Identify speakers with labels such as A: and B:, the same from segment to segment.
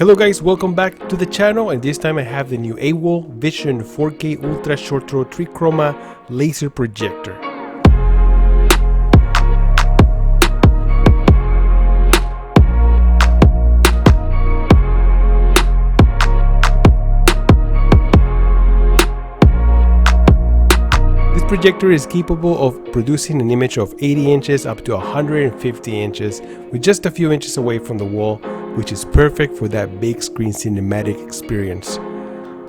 A: Hello guys, welcome back to the channel, and this time I have the new AWOL Vision 4K Ultra Short Throw Tri-Chroma laser projector. This projector is capable of producing an image of 80 inches up to 150 inches with just a few inches away from the wall, which is perfect for that big screen cinematic experience.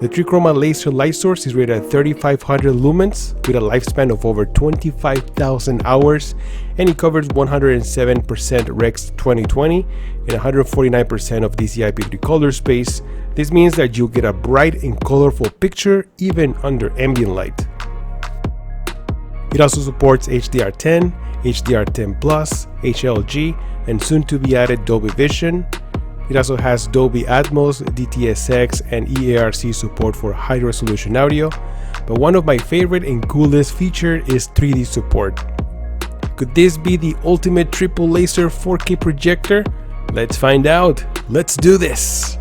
A: The Tri-Chroma laser light source is rated at 3500 lumens with a lifespan of over 25,000 hours, and it covers 107% Rex 2020 and 149% of DCI-P3 color space. This means that you'll get a bright and colorful picture even under ambient light. It also supports HDR10, HDR10+, HLG, and soon to be added Dolby Vision. It also has Dolby Atmos, DTS:X, and EARC support for high resolution audio, but one of my favorite and coolest features is 3D support. Could this be the ultimate triple laser 4K projector? Let's find out. Let's do this!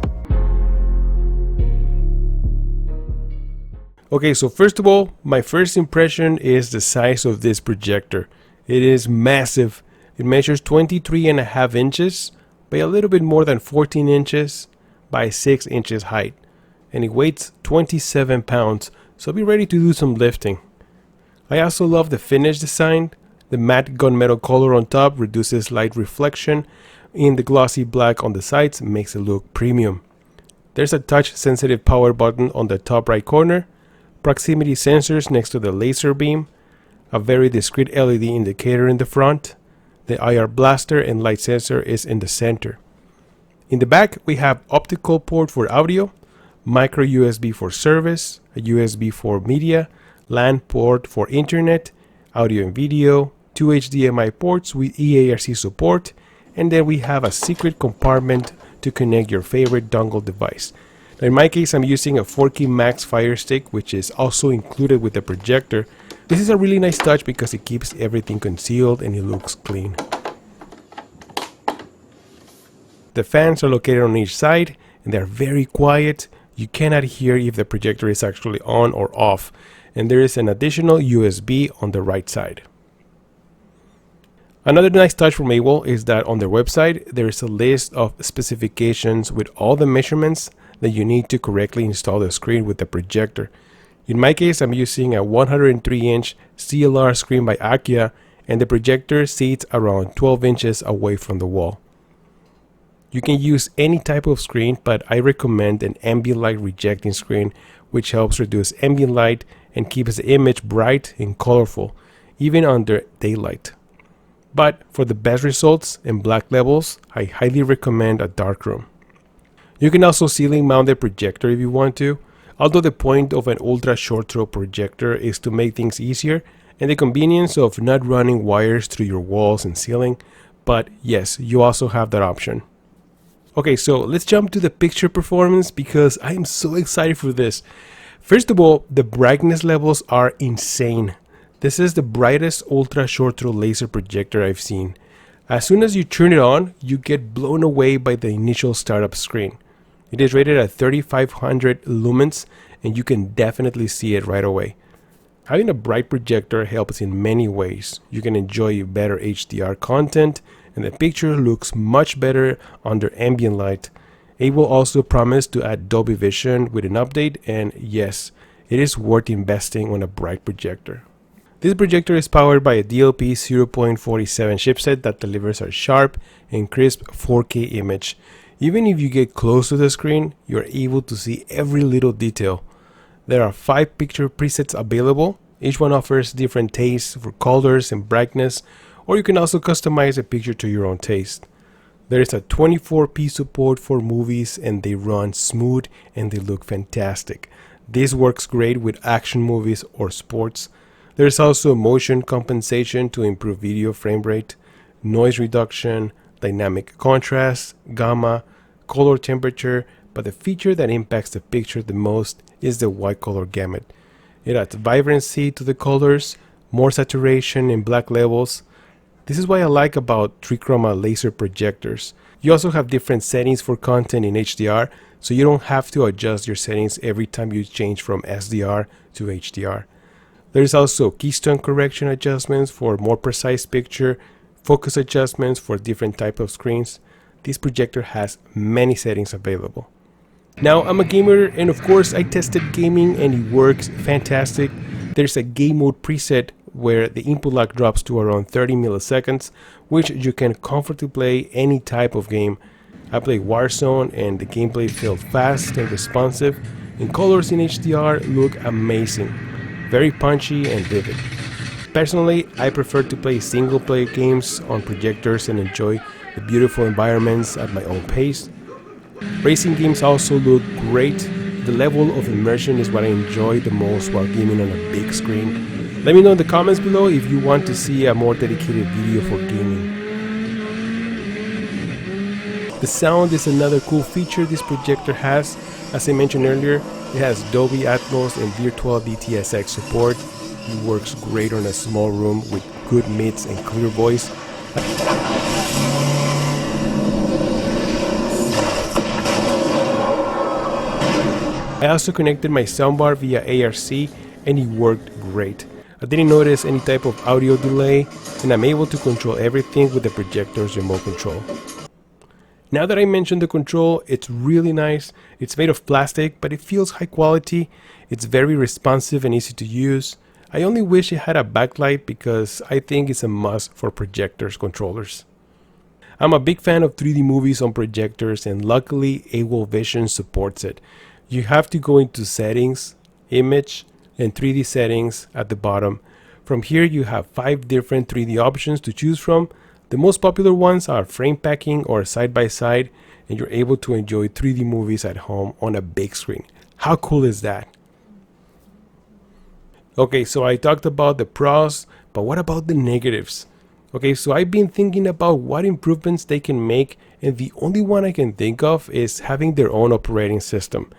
A: Okay, so first of all, my first impression is the size of this projector. It is massive. It measures 23.5 inches by a little bit more than 14 inches by 6 inches height, and it weighs 27 pounds, so be ready to do some lifting. I also love the finish design. The matte gunmetal color on top reduces light reflection, and the glossy black on the sides makes it look premium. There's a touch sensitive power button on the top right corner, proximity sensors next to the laser beam, a very discreet LED indicator in the front. The IR blaster and light sensor is in the center. In the back, we have optical port for audio, micro USB for service, a USB for media, LAN port for internet, audio and video, 2 HDMI ports with EARC support, and then we have a secret compartment to connect your favorite dongle device. Now in my case, I'm using a 4K Max Fire Stick, which is also included with the projector. This is a really nice touch because it keeps everything concealed and it looks clean. The fans are located on each side and they're very quiet. You cannot hear if the projector is actually on or off, and there is an additional USB on the right side. Another nice touch from AWOL is that on their website there is a list of specifications with all the measurements that you need to correctly install the screen with the projector. In my case, I'm using a 103-inch ALR Screen by Akia, and the projector sits around 12 inches away from the wall. You can use any type of screen, but I recommend an ambient light rejecting screen, which helps reduce ambient light and keeps the image bright and colorful, even under daylight. But for the best results and black levels, I highly recommend a darkroom. You can also ceiling mount the projector if you want to, although the point of an ultra short throw projector is to make things easier and the convenience of not running wires through your walls and ceiling, but yes, you also have that option. Okay, so let's jump to the picture performance because I am so excited for this. First of all, the brightness levels are insane. This is the brightest ultra short throw laser projector I've seen. As soon as you turn it on, you get blown away by the initial startup screen. It is rated at 3500 lumens and you can definitely see it right away. Having a bright projector helps in many ways. You can enjoy better HDR content and the picture looks much better under ambient light. AWOL also promised to add Dolby Vision with an update, and yes, it is worth investing on a bright projector. This projector is powered by a DLP 0.47 chipset that delivers a sharp and crisp 4K image. Even if you get close to the screen, you're able to see every little detail. There are 5 picture presets available. Each one offers different tastes for colors and brightness, or you can also customize a picture to your own taste. There is a 24p support for movies and they run smooth and they look fantastic. This works great with action movies or sports. There is also motion compensation to improve video frame rate, noise reduction, dynamic contrast, gamma, color temperature, but the feature that impacts the picture the most is the white color gamut. It adds vibrancy to the colors, more saturation in black levels. This is what I like about Tri-Chroma laser projectors. You also have different settings for content in HDR, so you don't have to adjust your settings every time you change from SDR to HDR. There's also keystone correction adjustments for more precise picture, focus adjustments for different types of screens. This projector has many settings available. Now, I'm a gamer, and of course I tested gaming and it works fantastic. There's a game mode preset where the input lag drops to around 30 milliseconds, which you can comfortably play any type of game. I played Warzone and the gameplay felt fast and responsive, and colors in HDR look amazing, very punchy and vivid. Personally, I prefer to play single player games on projectors and enjoy the beautiful environments at my own pace. Racing games also look great. The level of immersion is what I enjoy the most while gaming on a big screen. Let me know in the comments below if you want to see a more dedicated video for gaming. The sound is another cool feature this projector has. As I mentioned earlier, it has Dolby Atmos and Virtual DTS:X support. It works great on a small room with good mids and clear voice. I also connected my soundbar via ARC and it worked great. I didn't notice any type of audio delay, and I'm able to control everything with the projector's remote control. Now that I mentioned the control, it's really nice. It's made of plastic, but it feels high quality. It's very responsive and easy to use. I only wish it had a backlight because I think it's a must for projectors controllers. I'm a big fan of 3D movies on projectors, and luckily AWOL Vision supports it. You have to go into settings, image, and 3D settings at the bottom. From here you have 5 different 3D options to choose from. The most popular ones are frame packing or side by side, and you're able to enjoy 3D movies at home on a big screen. How cool is that? Okay, so I talked about the pros, but what about the negatives? Okay, so I've been thinking about what improvements they can make, and the only one I can think of is having their own operating system.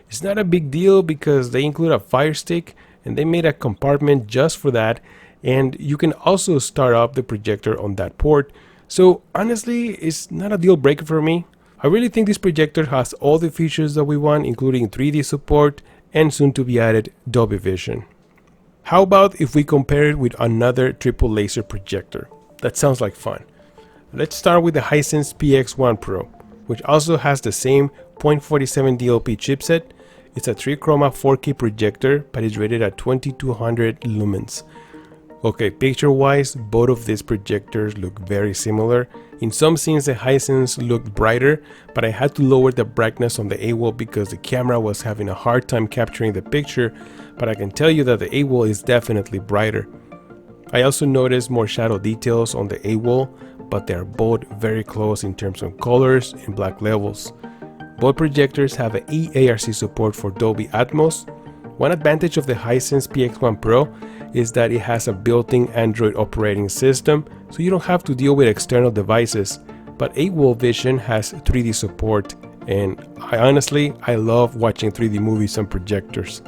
A: It's not a big deal because they include a Fire Stick and they made a compartment just for that, and you can also start up the projector on that port. So honestly, it's not a deal breaker for me. I really think this projector has all the features that we want, including 3D support and soon to be added Dolby Vision. How about if we compare it with another triple laser projector? That sounds like fun. Let's start with the Hisense PX1 Pro, which also has the same 0.47 DLP chipset. It's a Tri-Chroma 4K projector, but it's rated at 2200 lumens. Okay, picture wise, both of these projectors look very similar. In some scenes the Hisense looked brighter, but I had to lower the brightness on the AWOL because the camera was having a hard time capturing the picture, but I can tell you that the AWOL is definitely brighter. I also noticed more shadow details on the AWOL, but they are both very close in terms of colors and black levels. Both projectors have an eARC support for Dolby Atmos. One advantage of the Hisense PX1 Pro is that it has a built-in Android operating system, so you don't have to deal with external devices. But AWOL Vision has 3D support, and I love watching 3D movies on projectors.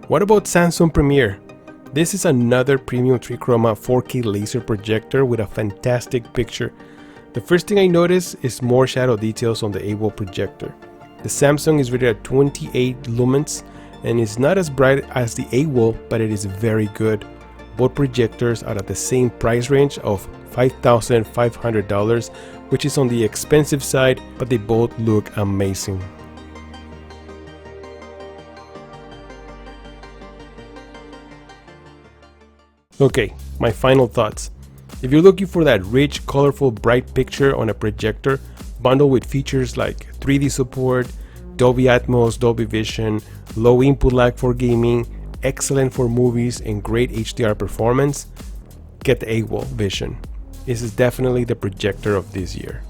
A: What about Samsung Premiere? This is another premium Tri-Chroma 4K laser projector with a fantastic picture. The first thing I notice is more shadow details on the AWOL projector. The Samsung is rated at 28 lumens and is not as bright as the AWOL, but it is very good. Both projectors are at the same price range of $5,500, which is on the expensive side, but they both look amazing. Okay, my final thoughts. If you're looking for that rich, colorful, bright picture on a projector, bundled with features like 3D support, Dolby Atmos, Dolby Vision, low input lag for gaming, excellent for movies, and great HDR performance, get the AWOL Vision. This is definitely the projector of this year.